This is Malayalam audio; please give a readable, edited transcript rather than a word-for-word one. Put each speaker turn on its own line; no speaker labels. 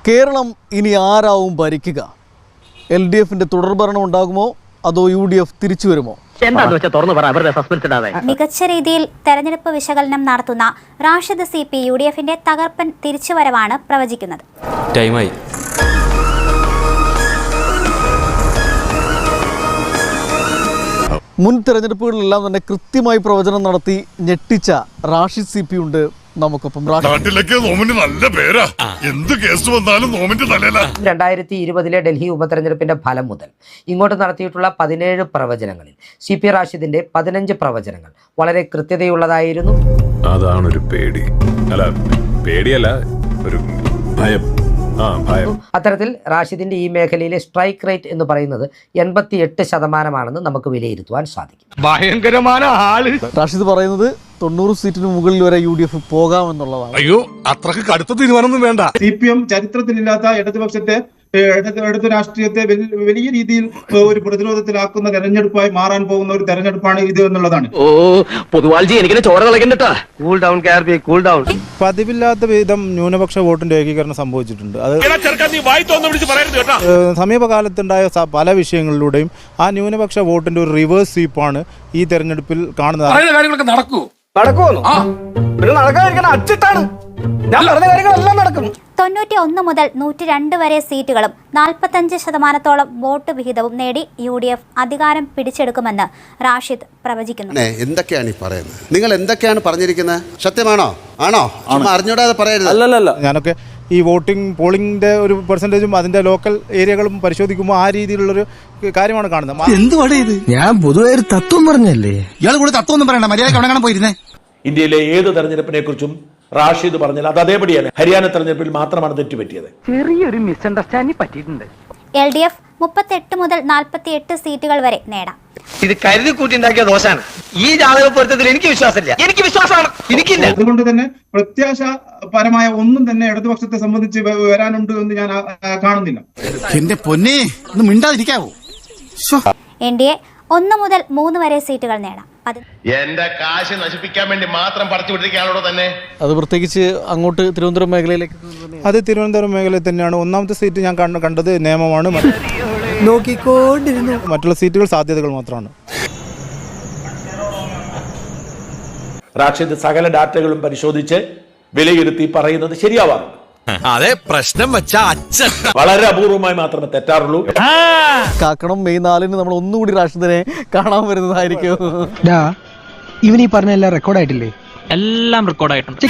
കേരളം ഇനി ആരാവും ഭരിക്കുക? LDFിന്റെ തുടർഭരണം ഉണ്ടാകുമോ അതോ UDF തിരിച്ചു വരുമോ?
മികച്ച രീതിയിൽ തെരഞ്ഞെടുപ്പ് വിശകലനം നടത്തുന്ന റാഷിദ് CP UDFിന്റെ തകർപ്പൻ തിരിച്ചുവരവാണ് പ്രവചിക്കുന്നത്.
മുൻ തെരഞ്ഞെടുപ്പുകളിലെല്ലാം തന്നെ കൃത്യമായി പ്രവചനം നടത്തി ഞെട്ടിച്ച റാഷിദ് CP ഉണ്ട് നമുക്കൊപ്പം.
2020 ഡൽഹി ഉപതെരഞ്ഞെടുപ്പിന്റെ ഫലം മുതൽ ഇങ്ങോട്ട് നടത്തിയിട്ടുള്ള 17 പ്രവചനങ്ങളിൽ CP റാഷിദിന്റെ 15 പ്രവചനങ്ങൾ വളരെ കൃത്യതയുള്ളതായിരുന്നു.
അതാണൊരു പേടി, അല്ല പേടിയല്ല, ഒരു ഭയം.
അത്തരത്തിൽ റാഷിദിന്റെ ഈ മേഖലയിലെ സ്ട്രൈക്ക് റേറ്റ് എന്ന് പറയുന്നത് 88% നമുക്ക് വിലയിരുത്തുവാൻ സാധിക്കും.
ഭയങ്കരമായ ആള്.
റാഷിദ് പറയുന്നത് 90 സീറ്റിന് മുകളിൽ വരെ UDF പോകാമെന്നുള്ളതാണ്.
അയ്യോ, അത്രക്ക് കടുത്ത തീരുമാനമൊന്നും വേണ്ട.
CPM ചരിത്രത്തിലില്ലാത്ത ഇടതു രാഷ്ട്രീയത്തെ വലിയ രീതിയിൽ ഒരു പ്രതിരോധത്തിലാക്കുന്ന തെരഞ്ഞെടുപ്പായി മാറാൻ പോകുന്ന ഒരു തെരഞ്ഞെടുപ്പാണ് ഇത് എന്നുള്ളതാണ്.
പതിവില്ലാത്ത വിധം ന്യൂനപക്ഷ വോട്ടിന്റെ ഏകീകരണം സംഭവിച്ചിട്ടുണ്ട്. അത് സമീപകാലത്തുണ്ടായ പല വിഷയങ്ങളിലൂടെയും ആ ന്യൂനപക്ഷ വോട്ടിന്റെ ഒരു റിവേഴ്സ് സ്വീപ്പാണ് ഈ തെരഞ്ഞെടുപ്പിൽ കാണുന്നത്.
91 മുതൽ 102 വരെ സീറ്റുകളും 45% വോട്ട് വിഹിതവും നേടി UDF അധികാരം പിടിച്ചെടുക്കുമെന്ന് റാഷിദ് പ്രവചിക്കുന്നു.
എന്തൊക്കെയാണ് ഈ പറയുന്നത്? നിങ്ങൾ എന്തൊക്കെയാണ് പറഞ്ഞിരിക്കുന്നത്? സത്യമാണോ? ആണോ? അറിഞ്ഞൂടാതെ പറയരുത്.
അല്ലല്ല, ഞാനൊക്കെ ഈ പോളിംഗിന്റെ ഒരു പെർസെന്റേജും അതിന്റെ ലോക്കൽ ഏരിയകളും പരിശോധിക്കുമ്പോൾ ആ രീതിയിലുള്ളൊരു കാര്യമാണ് കാണുന്നത്.
എന്തുവാടേ ഇത്? ഞാൻ പൊതുവെ ഒരു തത്വം പറഞ്ഞല്ലേ. ഇയാൾ കൂടെ തത്വം ഒന്നും പറയണ്ട, മര്യാദ അവിടെ കാണാൻ പോയിരുന്നേ.
ഇന്ത്യയിലെ ഏത് തെരഞ്ഞെടുപ്പിനെ കുറിച്ചും റാഷിദ് പറഞ്ഞാൽ അത് അതേപടിയാണ്. ഹരിയാന തെരഞ്ഞെടുപ്പിൽ മാത്രമാണ് തെറ്റുപറ്റിയത്.
ചെറിയൊരു മിസ്അണ്ടർസ്റ്റാൻഡിംഗ് പറ്റിയിട്ടുണ്ട്.
LDF 38 മുതൽ 48 സീറ്റുകൾ വരെ നേടാം.
ഇത് കരുതി കൂട്ടിണ്ടാക്കിയ ദോഷാണ്. ഈ ജാതക പൊരുത്തത്തിൽ എനിക്ക് വിശ്വാസമില്ല. എനിക്ക് വിശ്വാസമാണ്, എനിക്കില്ല.
അതുകൊണ്ട് തന്നെ പ്രത്യാശാപരമായ ഒന്നും തന്നെ ഇടതുപക്ഷത്തെ സംബന്ധിച്ച് വരാനുണ്ട് എന്ന് ഞാൻ കാണുന്നില്ല.
എന്റെ പൊന്നെ, ഒന്ന് മിണ്ടാതിരിക്കാവോ?
NDA 1 മുതൽ 3 വരെ സീറ്റുകൾ നേടാം.
എന്റെ കാശ് നശിപ്പിക്കാൻ വേണ്ടി മാത്രം പറിച്ചു വിട്ടിരിക്കുകയാണോ തന്നെ?
അത് പ്രത്യേകിച്ച് അങ്ങോട്ട് തിരുവനന്തപുരം മേഖലയിലേക്ക്.
അത് തിരുവനന്തപുരം മേഖലയിൽ തന്നെയാണ്. ഒന്നാമത്തെ സീറ്റ് ഞാൻ കണ്ടത് നിയമമാണ്.
നോക്കിക്കൊണ്ടിരുന്നു.
മറ്റുള്ള സീറ്റുകൾ സാധ്യതകൾ മാത്രമാണ്.
റാഷിദ് സകല ഡാറ്റകളും പരിശോധിച്ച് വിലയിരുത്തി പറയുന്നത് ശരിയാവാറുണ്ട്.
അതെ, പ്രശ്നം വെച്ച അച്ഛൻ
വളരെ അപൂർവമായി മാത്രമേ തെറ്റാറുള്ളൂ.
കാക്കണം മെയ് 4-ന് നമ്മൾ ഒന്നുകൂടി റാഷിദിനെ കാണാൻ വരുന്നതായിരിക്കും.
ഇവനീ പറഞ്ഞ എല്ലാം റെക്കോർഡായിട്ടില്ലേ?
എല്ലാം റെക്കോർഡായിട്ടുണ്ട്.